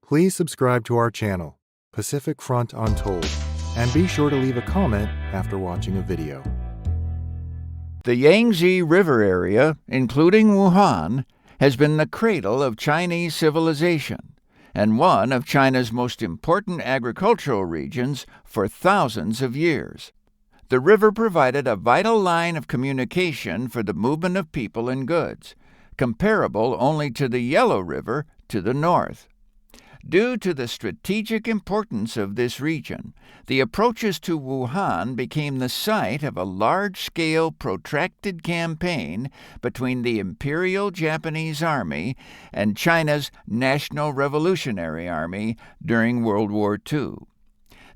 Please subscribe to our channel, Pacific Front Untold, and be sure to leave a comment after watching a video. The Yangtze River area, including Wuhan, has been the cradle of Chinese civilization and one of China's most important agricultural regions for thousands of years. The river provided a vital line of communication for the movement of people and goods, comparable only to the Yellow River to the north. Due to the strategic importance of this region, the approaches to Wuhan became the site of a large-scale, protracted campaign between the Imperial Japanese Army and China's National Revolutionary Army during World War II.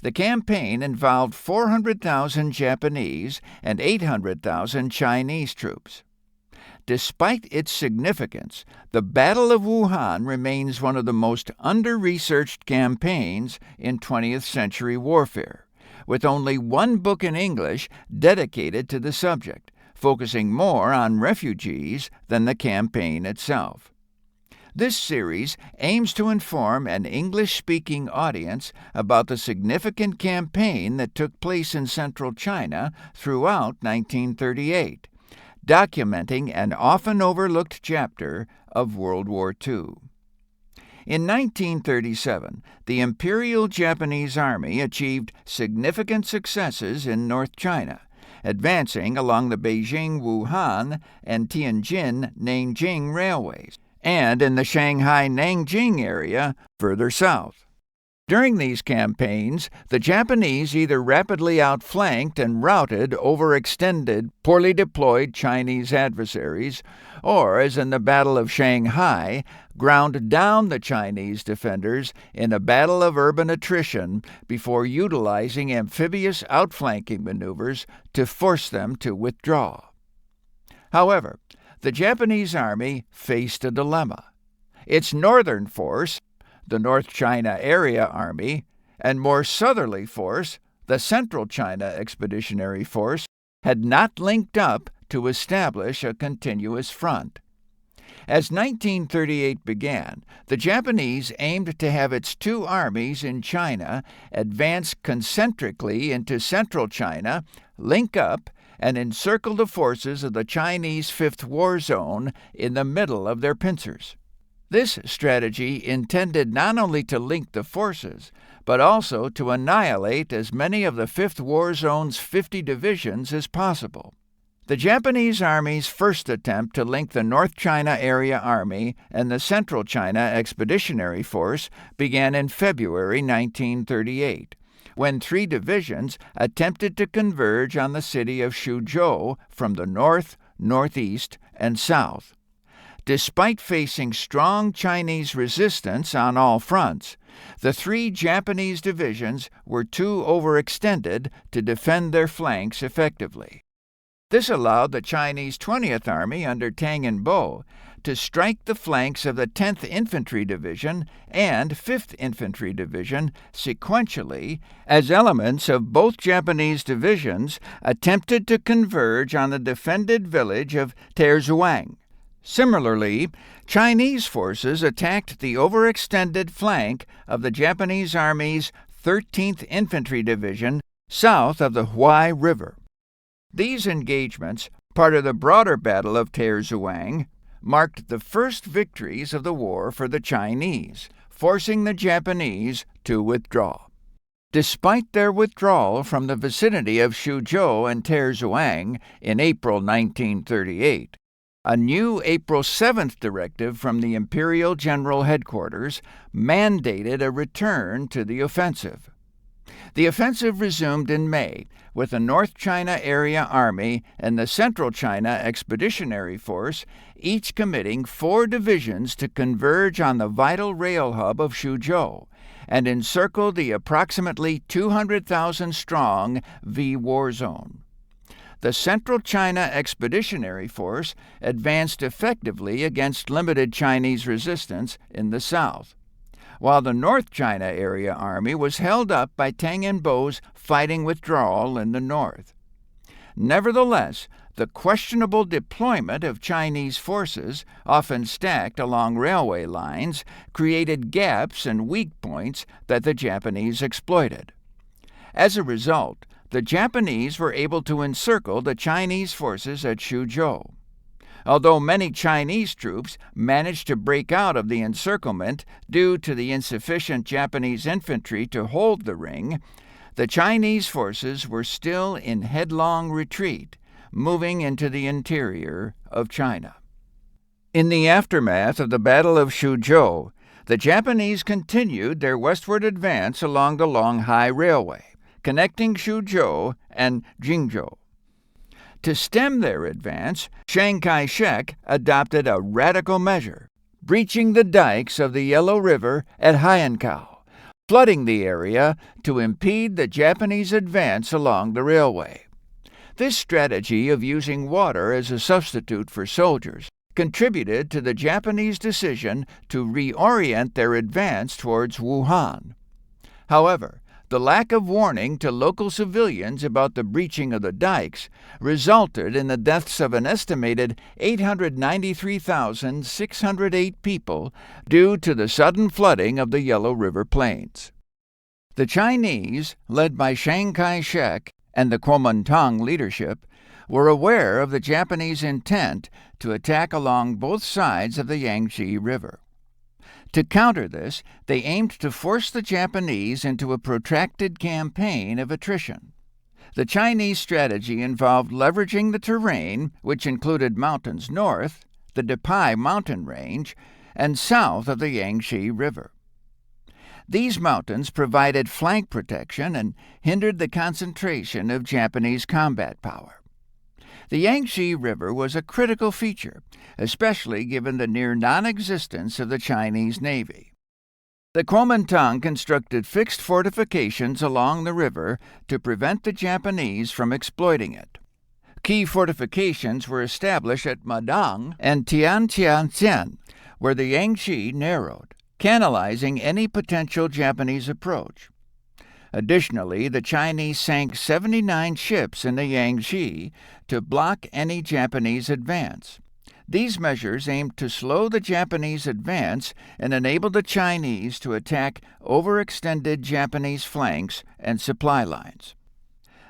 The campaign involved 400,000 Japanese and 800,000 Chinese troops. Despite its significance, the Battle of Wuhan remains one of the most under-researched campaigns in 20th century warfare, with only one book in English dedicated to the subject, focusing more on refugees than the campaign itself. This series aims to inform an English-speaking audience about the significant campaign that took place in central China throughout 1938. Documenting an often overlooked chapter of World War II. In 1937, the Imperial Japanese Army achieved significant successes in North China, advancing along the Beijing-Wuhan and Tianjin-Nanjing railways, and in the Shanghai-Nanjing area further south. During these campaigns, the Japanese either rapidly outflanked and routed overextended, poorly deployed Chinese adversaries, or, as in the Battle of Shanghai, ground down the Chinese defenders in a battle of urban attrition before utilizing amphibious outflanking maneuvers to force them to withdraw. However, the Japanese army faced a dilemma. Its northern force, the North China Area Army, and more southerly force, the Central China Expeditionary Force, had not linked up to establish a continuous front. As 1938 began, the Japanese aimed to have its two armies in China advance concentrically into central China, link up, and encircle the forces of the Chinese Fifth War Zone in the middle of their pincers. This strategy intended not only to link the forces, but also to annihilate as many of the Fifth War Zone's 50 divisions as possible. The Japanese Army's first attempt to link the North China Area Army and the Central China Expeditionary Force began in February 1938, when 3 divisions attempted to converge on the city of Suzhou from the north, northeast, and south. Despite facing strong Chinese resistance on all fronts, the 3 Japanese divisions were too overextended to defend their flanks effectively. This allowed the Chinese 20th Army under Tang and Bo to strike the flanks of the 10th Infantry Division and 5th Infantry Division sequentially as elements of both Japanese divisions attempted to converge on the defended village of Terzuang. Similarly, Chinese forces attacked the overextended flank of the Japanese Army's 13th Infantry Division south of the Huai River. These engagements, part of the broader Battle of Terzuang, marked the first victories of the war for the Chinese, forcing the Japanese to withdraw. Despite their withdrawal from the vicinity of Suzhou and Terzuang in April 1938, a new April 7th directive from the Imperial General Headquarters mandated a return to the offensive. The offensive resumed in May, with the North China Area Army and the Central China Expeditionary Force each committing 4 divisions to converge on the vital rail hub of Suzhou and encircle the approximately 200,000-strong V War Zone. The Central China Expeditionary Force advanced effectively against limited Chinese resistance in the south, while the North China Area Army was held up by Tang and Bo's fighting withdrawal in the north. Nevertheless, the questionable deployment of Chinese forces, often stacked along railway lines, created gaps and weak points that the Japanese exploited. As a result, the Japanese were able to encircle the Chinese forces at Suzhou. Although many Chinese troops managed to break out of the encirclement due to the insufficient Japanese infantry to hold the ring, the Chinese forces were still in headlong retreat, moving into the interior of China. In the aftermath of the Battle of Suzhou, the Japanese continued their westward advance along the Longhai Railway, connecting Suzhou and Jingzhou. To stem their advance, Chiang Kai-shek adopted a radical measure, breaching the dikes of the Yellow River at Haiankau, flooding the area to impede the Japanese advance along the railway. This strategy of using water as a substitute for soldiers contributed to the Japanese decision to reorient their advance towards Wuhan. However, the lack of warning to local civilians about the breaching of the dikes resulted in the deaths of an estimated 893,608 people due to the sudden flooding of the Yellow River Plains. The Chinese, led by Chiang Kai-shek and the Kuomintang leadership, were aware of the Japanese intent to attack along both sides of the Yangtze River. To counter this, they aimed to force the Japanese into a protracted campaign of attrition. The Chinese strategy involved leveraging the terrain, which included mountains north, the Depai mountain range, and south of the Yangtze River. These mountains provided flank protection and hindered the concentration of Japanese combat power. The Yangtze River was a critical feature, especially given the near non-existence of the Chinese Navy. The Kuomintang constructed fixed fortifications along the river to prevent the Japanese from exploiting it. Key fortifications were established at Madang and Tiantianjian, where the Yangtze narrowed, canalizing any potential Japanese approach. Additionally, the Chinese sank 79 ships in the Yangtze to block any Japanese advance. These measures aimed to slow the Japanese advance and enable the Chinese to attack overextended Japanese flanks and supply lines.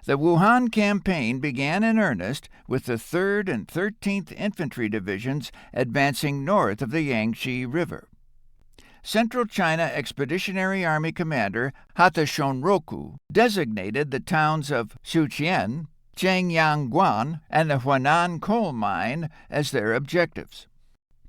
The Wuhan campaign began in earnest with the 3rd and 13th Infantry Divisions advancing north of the Yangtze River. Central China Expeditionary Army Commander Hata Shunroku designated the towns of Xiuqian, Changyangguan, and the Huanan coal mine as their objectives.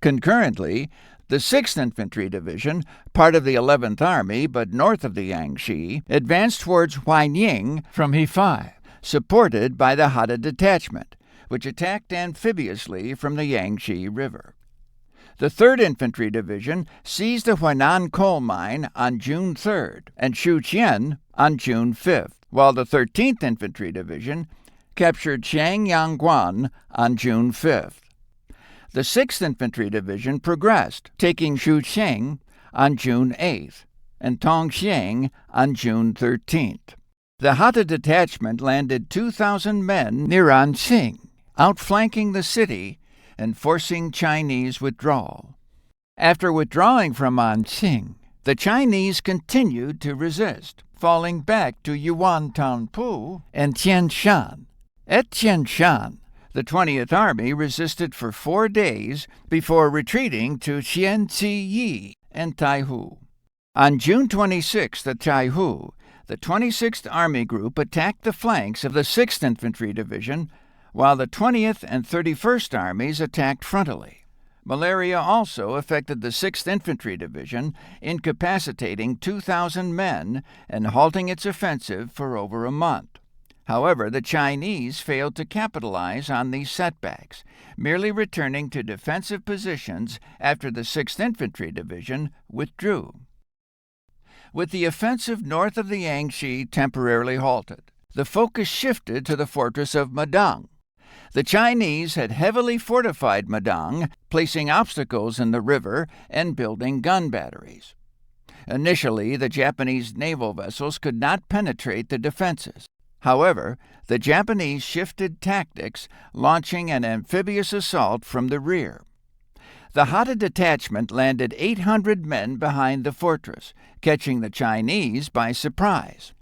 Concurrently, the 6th Infantry Division, part of the 11th Army but north of the Yangtze, advanced towards Huaining from Hefei, supported by the Hata Detachment, which attacked amphibiously from the Yangtze River. The 3rd Infantry Division seized the Huanan coal mine on June 3rd and Xiuqian on June 5th, while the 13th Infantry Division captured Changyangguan on June 5th. The 6th Infantry Division progressed, taking Shuqiang on June 8th and Tongxiang on June 13th. The Hata Detachment landed 2,000 men near Anqing, outflanking the city and forcing Chinese withdrawal. After withdrawing from Anqing, the Chinese continued to resist, falling back to Yuantanpu and Tianshan. At Tianshan, the 20th Army resisted for 4 days before retreating to Xianziyi and Taihu. On June 26 at Taihu, the 26th Army Group attacked the flanks of the 6th Infantry Division, while the 20th and 31st Armies attacked frontally. Malaria also affected the 6th Infantry Division, incapacitating 2,000 men and halting its offensive for over a month. However, the Chinese failed to capitalize on these setbacks, merely returning to defensive positions after the 6th Infantry Division withdrew. With the offensive north of the Yangtze temporarily halted, the focus shifted to the fortress of Madang. The Chinese had heavily fortified Madang, placing obstacles in the river and building gun batteries. Initially, the Japanese naval vessels could not penetrate the defenses. However, the Japanese shifted tactics, launching an amphibious assault from the rear. The Hata detachment landed 800 men behind the fortress, catching the Chinese by surprise.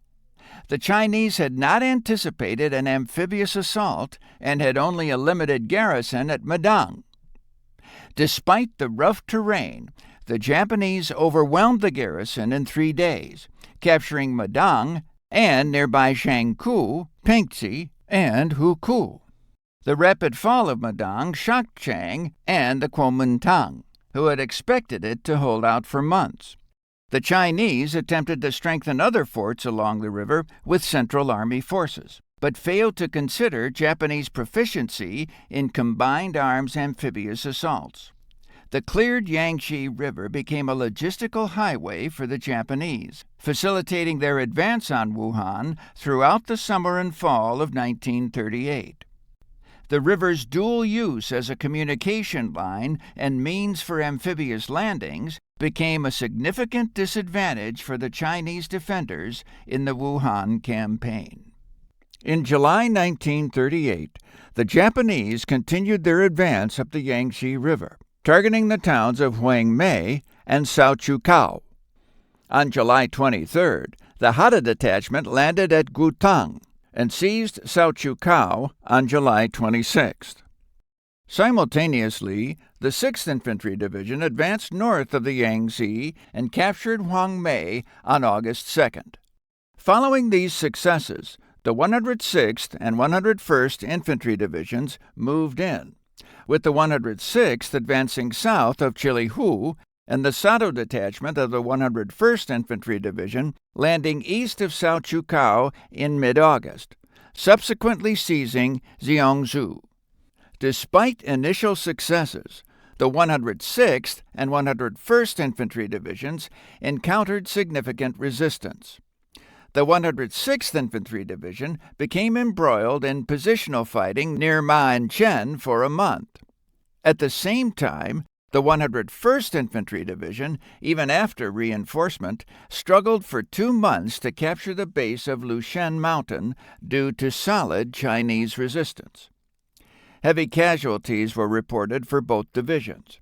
The Chinese had not anticipated an amphibious assault and had only a limited garrison at Madang. Despite the rough terrain, the Japanese overwhelmed the garrison in 3 days, capturing Madang and nearby Shangku, Pengzi, and Hukou. The rapid fall of Madang shocked Chiang and the Kuomintang, who had expected it to hold out for months. The Chinese attempted to strengthen other forts along the river with Central Army forces, but failed to consider Japanese proficiency in combined arms amphibious assaults. The cleared Yangtze River became a logistical highway for the Japanese, facilitating their advance on Wuhan throughout the summer and fall of 1938. The river's dual use as a communication line and means for amphibious landings became a significant disadvantage for the Chinese defenders in the Wuhan campaign. In July 1938, the Japanese continued their advance up the Yangtze River, targeting the towns of Huangmei and Saochukao. On July 23rd, the Hata detachment landed at Gutang and seized Saochukao on July 26th. Simultaneously, the 6th Infantry Division advanced north of the Yangtze and captured Huangmei on August 2nd. Following these successes, the 106th and 101st Infantry Divisions moved in, with the 106th advancing south of Chilihu and the Sato detachment of the 101st Infantry Division landing east of Saochukao in mid-August, subsequently seizing Xiongzhou. Despite initial successes, the 106th and 101st Infantry Divisions encountered significant resistance. The 106th Infantry Division became embroiled in positional fighting near Ma'anchen for a month. At the same time, the 101st Infantry Division, even after reinforcement, struggled for 2 months to capture the base of Lushen Mountain due to solid Chinese resistance. Heavy casualties were reported for both divisions.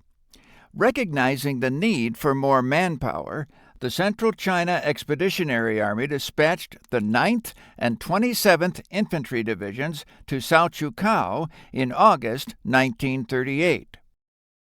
Recognizing the need for more manpower, the Central China Expeditionary Army dispatched the 9th and 27th Infantry Divisions to Saochukao in August 1938.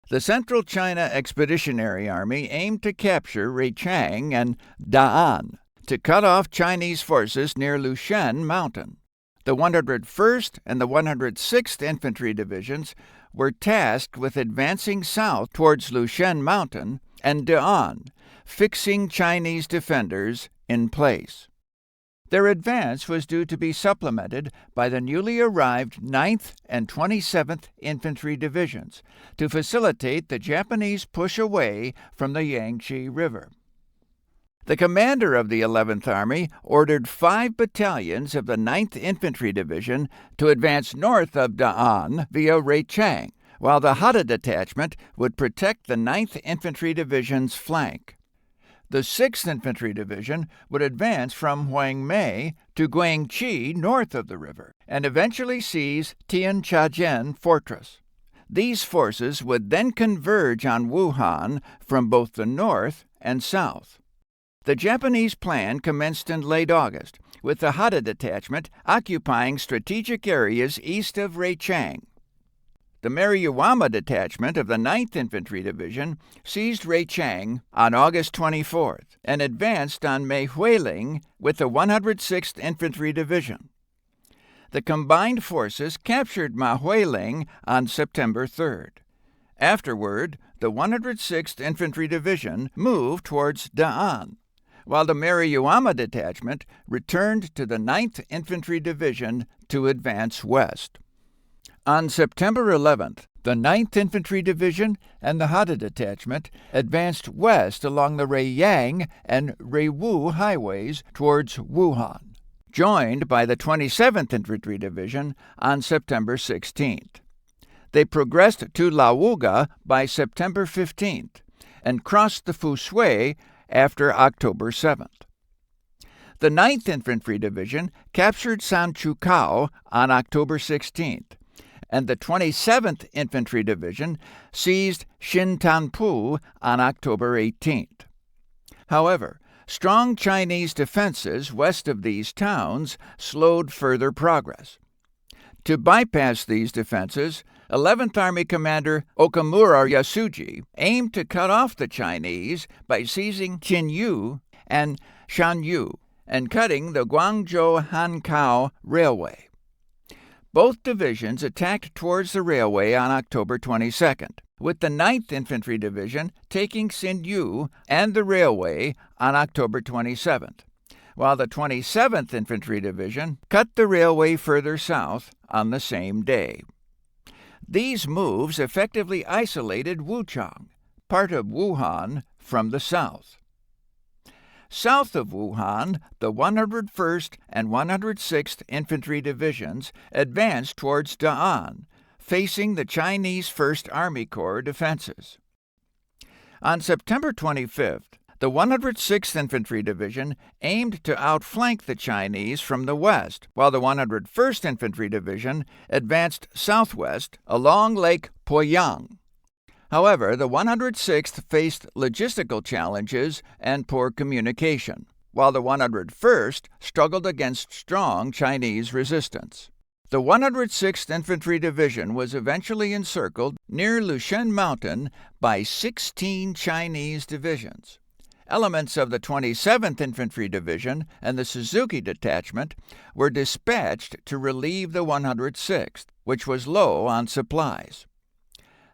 The Central China Expeditionary Army aimed to capture Ruichang and Da'an to cut off Chinese forces near Lushen Mountain. The 101st and the 106th Infantry Divisions were tasked with advancing south towards Lushen Mountain and Da'an, fixing Chinese defenders in place. Their advance was due to be supplemented by the newly arrived 9th and 27th Infantry Divisions to facilitate the Japanese push away from the Yangtze River. The commander of the 11th Army ordered 5 battalions of the 9th Infantry Division to advance north of Da'an via Ruichang, while the Hata detachment would protect the 9th Infantry Division's flank. The 6th Infantry Division would advance from Huangmei to Guangqi north of the river and eventually seize Tianchajian Fortress. These forces would then converge on Wuhan from both the north and south. The Japanese plan commenced in late August, with the Hata detachment occupying strategic areas east of Ruichang. The Maruyama detachment of the 9th Infantry Division seized Ruichang on August 24th and advanced on Meihuiling with the 106th Infantry Division. The combined forces captured Meihuiling on September 3rd. Afterward, the 106th Infantry Division moved towards Da'an, while the Maruyama detachment returned to the 9th Infantry Division to advance west. On September 11th, the 9th Infantry Division and the Hata detachment advanced west along the Ruiyang and Ruiwu highways towards Wuhan, joined by the 27th Infantry Division on September 16th. They progressed to Lawuga by September 15th and crossed the Fusui after October 7th. The 9th Infantry Division captured Sanchukao on October 16th, and the 27th Infantry Division seized Shintanpu on October 18th. However, strong Chinese defenses west of these towns slowed further progress. To bypass these defenses, 11th Army Commander Okamura Yasuji aimed to cut off the Chinese by seizing Qinyu and Shanyu and cutting the Guangzhou-Hankou Railway. Both divisions attacked towards the railway on October 22nd, with the 9th Infantry Division taking Xinyu and the railway on October 27th, while the 27th Infantry Division cut the railway further south on the same day. These moves effectively isolated Wuchang, part of Wuhan, from the south. South of Wuhan, the 101st and 106th Infantry Divisions advanced towards Da'an, facing the Chinese 1st Army Corps defenses. On September 25th, the 106th Infantry Division aimed to outflank the Chinese from the west, while the 101st Infantry Division advanced southwest along Lake Poyang. However, the 106th faced logistical challenges and poor communication, while the 101st struggled against strong Chinese resistance. The 106th Infantry Division was eventually encircled near Lushen Mountain by 16 Chinese divisions. Elements of the 27th Infantry Division and the Suzuki Detachment were dispatched to relieve the 106th, which was low on supplies.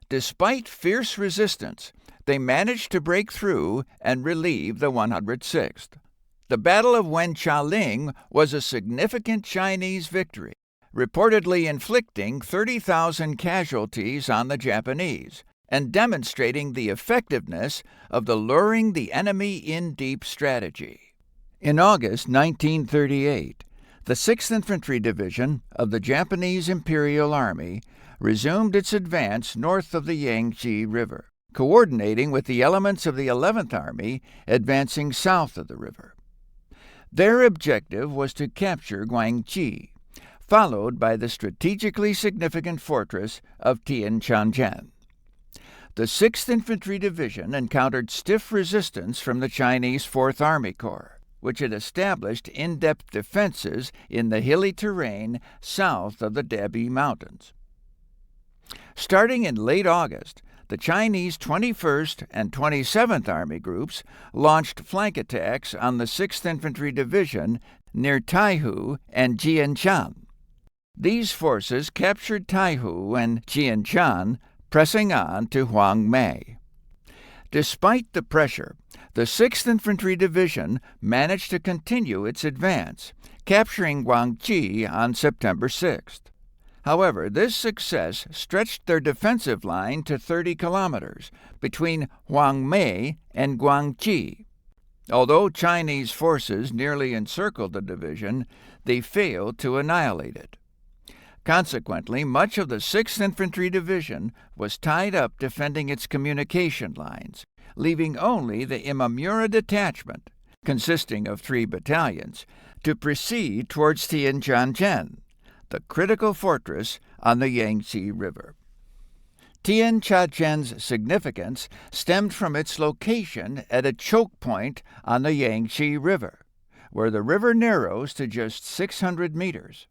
Despite fierce resistance, they managed to break through and relieve the 106th. The Battle of Wenchaling was a significant Chinese victory, reportedly inflicting 30,000 casualties on the Japanese and demonstrating the effectiveness of the luring the enemy in deep strategy. In August 1938, the 6th Infantry Division of the Japanese Imperial Army resumed its advance north of the Yangtze River, coordinating with the elements of the 11th Army advancing south of the river. Their objective was to capture Guangxi, followed by the strategically significant fortress of Tianjin. The 6th Infantry Division encountered stiff resistance from the Chinese 4th Army Corps, which had established in-depth defenses in the hilly terrain south of the Debi Mountains. Starting in late August, the Chinese 21st and 27th Army groups launched flank attacks on the 6th Infantry Division near Taihu and Jianshan. These forces captured Taihu and Jianshan, pressing on to Huangmei. Despite the pressure, the 6th Infantry Division managed to continue its advance, capturing Guangxi on September 6th. However, this success stretched their defensive line to 30 kilometers between Huangmei and Guangxi. Although Chinese forces nearly encircled the division, they failed to annihilate it. Consequently, much of the 6th Infantry Division was tied up defending its communication lines, leaving only the Imamura Detachment, consisting of 3 battalions, to proceed towards Tianjin, the critical fortress on the Yangtze River. Tianjin's significance stemmed from its location at a choke point on the Yangtze River, where the river narrows to just 600 meters.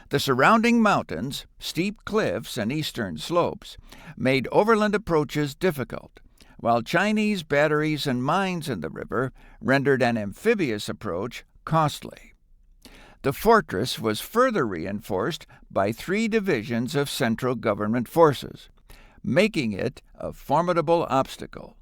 The surrounding mountains, steep cliffs, and eastern slopes made overland approaches difficult, while Chinese batteries and mines in the river rendered an amphibious approach costly. The fortress was further reinforced by 3 divisions of central government forces, making it a formidable obstacle.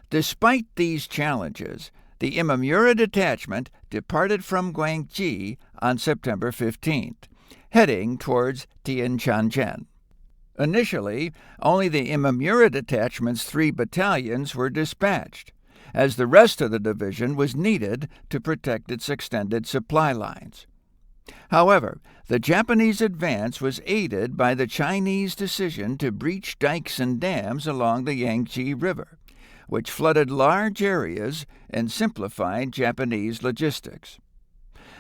Despite these challenges, the Imamura Detachment departed from Guangxi on September 15th, heading towards Tianjin. Initially, only the Imamura Detachment's 3 battalions were dispatched, as the rest of the division was needed to protect its extended supply lines. However, the Japanese advance was aided by the Chinese decision to breach dikes and dams along the Yangtze River, which flooded large areas and simplified Japanese logistics.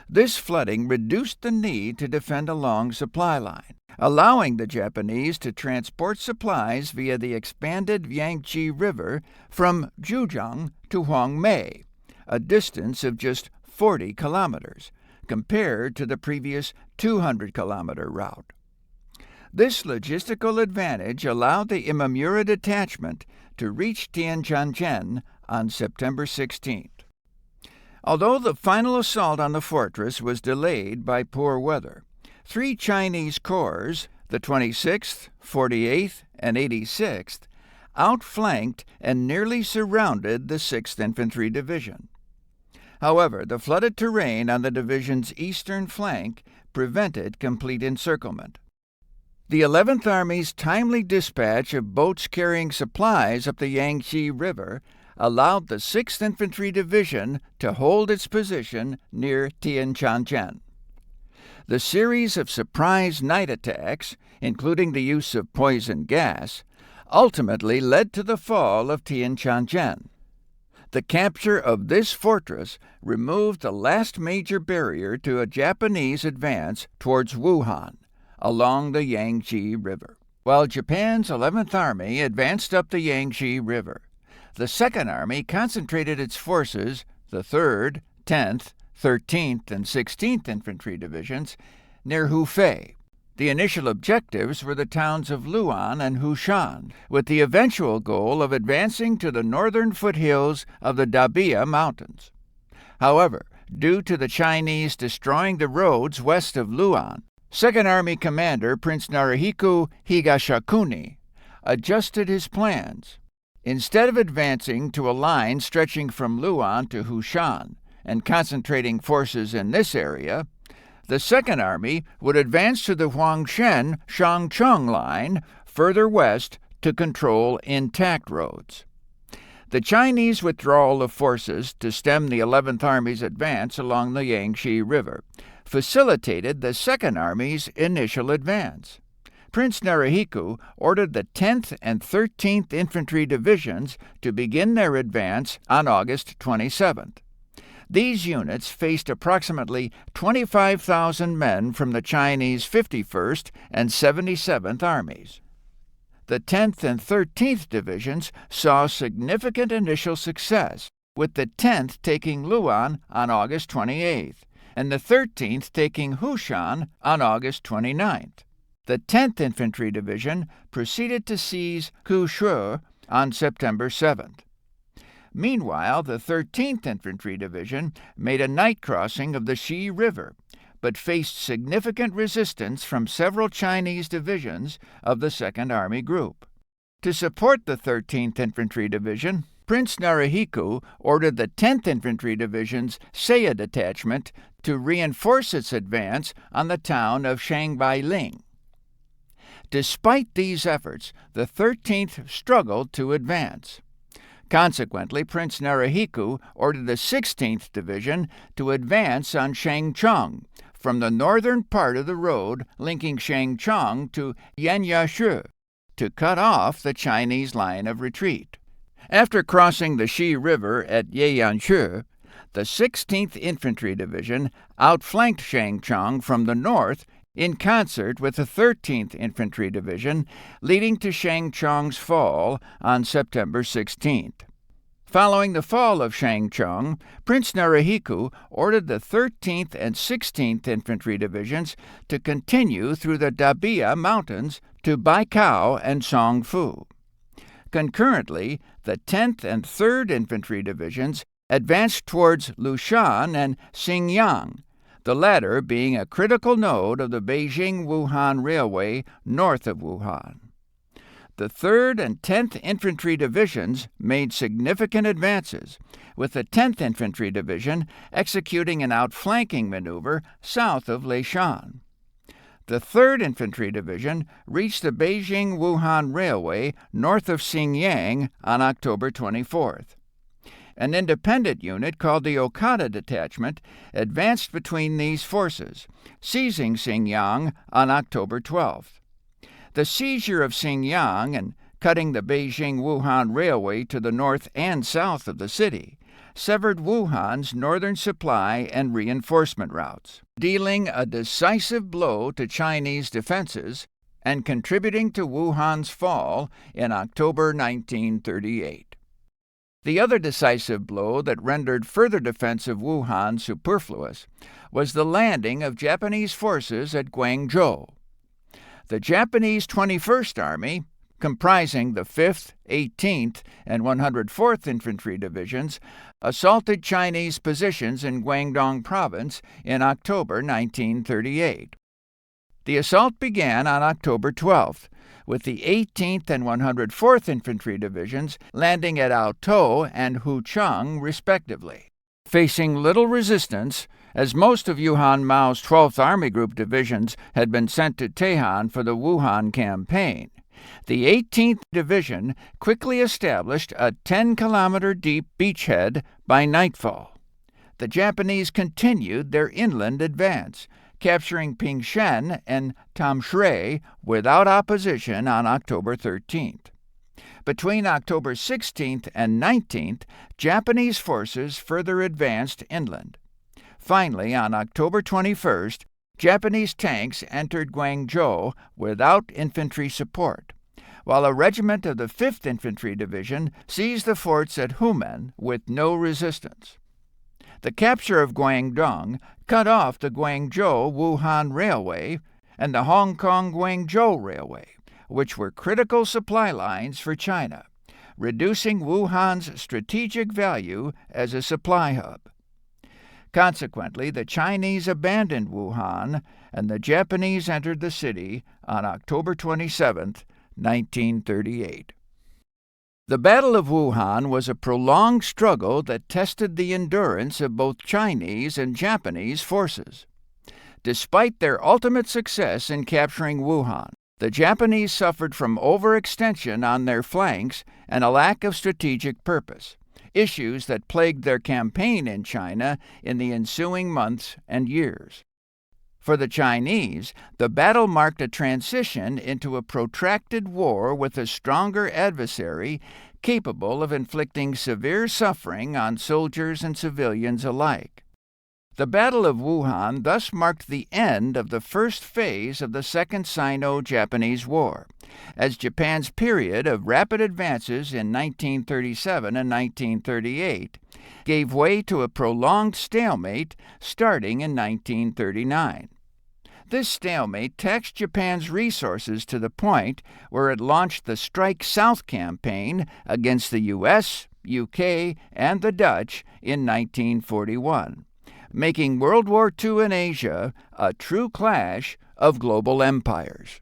This flooding reduced the need to defend a long supply line, allowing the Japanese to transport supplies via the expanded Yangtze River from Zhejiang to Huangmei, a distance of just 40 kilometers, compared to the previous 200-kilometer route. This logistical advantage allowed the Imamura detachment to reach Tianjin on September 16th. Although the final assault on the fortress was delayed by poor weather, 3 Chinese corps, the 26th, 48th, and 86th, outflanked and nearly surrounded the 6th Infantry Division. However, the flooded terrain on the division's eastern flank prevented complete encirclement. The 11th Army's timely dispatch of boats carrying supplies up the Yangtze River allowed the 6th Infantry Division to hold its position near Tianjin. The series of surprise night attacks, including the use of poison gas, ultimately led to the fall of Tianjin. The capture of this fortress removed the last major barrier to a Japanese advance towards Wuhan, along the Yangtze River. While Japan's 11th Army advanced up the Yangtze River, the Second Army concentrated its forces, the 3rd, 10th, 13th, and 16th Infantry Divisions, near Hufei. The initial objectives were the towns of Luan and Hushan, with the eventual goal of advancing to the northern foothills of the WWII Mountains. However, due to the Chinese destroying the roads west of Luan, Second Army Commander Prince Narihiko Higashikuni adjusted his plans. Instead of advancing to a line stretching from Luan to Hushan and concentrating forces in this area, the Second Army would advance to the Huangshan-Shangcheng line further west to control intact roads. The Chinese withdrawal of forces to stem the 11th Army's advance along the Yangtze River facilitated the Second Army's initial advance. Prince Narihiko ordered the 10th and 13th Infantry Divisions to begin their advance on August 27th. These units faced approximately 25,000 men from the Chinese 51st and 77th Armies. The 10th and 13th Divisions saw significant initial success, with the 10th taking Luan on August 28th and the 13th taking Hushan on August 29th. The 10th Infantry Division proceeded to seize Kushu on September 7th. Meanwhile, the 13th Infantry Division made a night crossing of the Shi River, but faced significant resistance from several Chinese divisions of the Second Army Group. To support the 13th Infantry Division, Prince Narihiko ordered the 10th Infantry Division's Seiya Detachment to reinforce its advance on the town of Shangbailing. Despite these efforts, the 13th struggled to advance. Consequently, Prince Narihiko ordered the 16th Division to advance on Shangcheng from the northern part of the road linking Shangcheng to Yanyashu to cut off the Chinese line of retreat. After crossing the Shi River at Yanyashu, the 16th Infantry Division outflanked Shangcheng from the north in concert with the 13th Infantry Division, leading to Shangcheng's fall on September 16th. Following the fall of Shangcheng, Prince Narihiko ordered the 13th and 16th Infantry Divisions to continue through the WWII Mountains to Baikao and Songfu. Concurrently, the 10th and 3rd Infantry Divisions advanced towards Lushan and Xingyang, the latter being a critical node of the Beijing-Wuhan Railway north of Wuhan. The 3rd and 10th Infantry Divisions made significant advances, with the 10th Infantry Division executing an outflanking maneuver south of Leshan. The 3rd Infantry Division reached the Beijing-Wuhan Railway north of Xingyang on October 24th. An independent unit called the Okada Detachment advanced between these forces, seizing Xingyang on October 12th. The seizure of Xingyang and cutting the Beijing-Wuhan Railway to the north and south of the city, severed Wuhan's northern supply and reinforcement routes, dealing a decisive blow to Chinese defenses and contributing to Wuhan's fall in October 1938. The other decisive blow that rendered further defense of Wuhan superfluous was the landing of Japanese forces at Guangzhou. The Japanese 21st Army, comprising the 5th, 18th, and 104th Infantry Divisions, assaulted Chinese positions in Guangdong Province in October 1938. The assault began on October 12th, with the 18th and 104th Infantry Divisions landing at Aotou and Hucheng, respectively. Facing little resistance, as most of Yuan Mao's 12th Army Group divisions had been sent to Taihan for the Wuhan campaign, the 18th Division quickly established a 10-kilometer-deep beachhead by nightfall. The Japanese continued their inland advance, capturing Pingshen and Tamshui without opposition on October 13th. Between October 16th and 19th, Japanese forces further advanced inland. Finally, on October 21st, Japanese tanks entered Guangzhou without infantry support, while a regiment of the 5th Infantry Division seized the forts at Humen with no resistance. The capture of Guangdong cut off the Guangzhou-Wuhan Railway and the Hong Kong-Guangzhou Railway, which were critical supply lines for China, reducing Wuhan's strategic value as a supply hub. Consequently, the Chinese abandoned Wuhan and the Japanese entered the city on October 27, 1938. The Battle of Wuhan was a prolonged struggle that tested the endurance of both Chinese and Japanese forces. Despite their ultimate success in capturing Wuhan, the Japanese suffered from overextension on their flanks and a lack of strategic purpose, issues that plagued their campaign in China in the ensuing months and years. For the Chinese, the battle marked a transition into a protracted war with a stronger adversary capable of inflicting severe suffering on soldiers and civilians alike. The Battle of Wuhan thus marked the end of the first phase of the Second Sino-Japanese War, as Japan's period of rapid advances in 1937 and 1938 gave way to a prolonged stalemate starting in 1939. This stalemate taxed Japan's resources to the point where it launched the Strike South campaign against the U.S., UK, and the Dutch in 1941, making World War II in Asia a true clash of global empires.